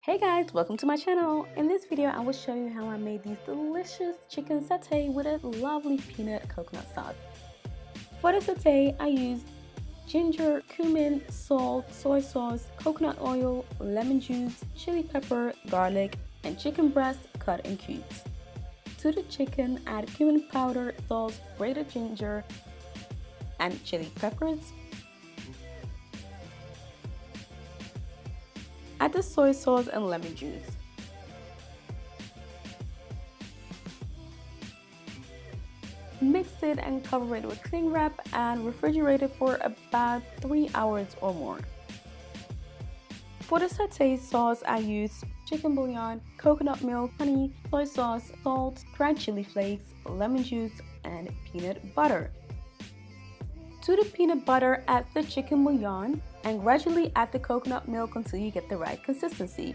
Hey guys, welcome to my channel. In this video, I will show you how I made these delicious chicken satay with a lovely peanut coconut sauce. For the satay, I used ginger, cumin, salt, soy sauce, coconut oil, lemon juice, chili pepper, garlic, and chicken breast cut in cubes. To the chicken, add cumin powder, salt, grated ginger, and chili peppers. Add the soy sauce and lemon juice. Mix it and cover it with cling wrap and refrigerate it for about 3 hours or more. For the satay sauce, I used chicken bouillon, coconut milk, honey, soy sauce, salt, dried chili flakes, lemon juice, and peanut butter. To the peanut butter, add the chicken bouillon and gradually add the coconut milk until you get the right consistency.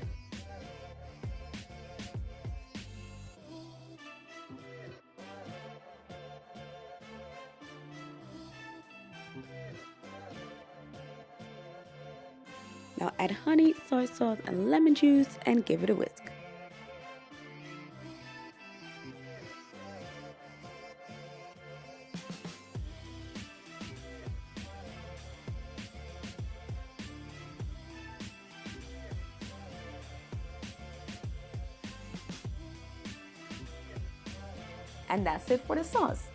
Now add honey, soy sauce, and lemon juice and give it a whisk. And that's it for the sauce.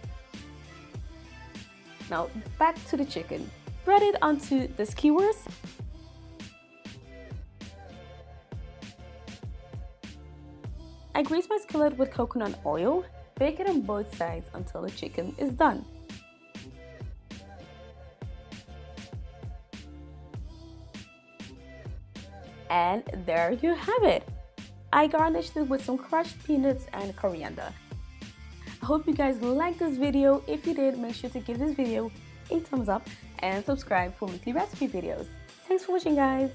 Now back to the chicken. Spread it onto the skewers. I grease my skillet with coconut oil. Bake it on both sides until the chicken is done. And there you have it. I garnished it with some crushed peanuts and coriander. I hope you guys liked this video. If you did, make sure to give this video a thumbs up and subscribe for weekly recipe videos. Thanks for watching, guys.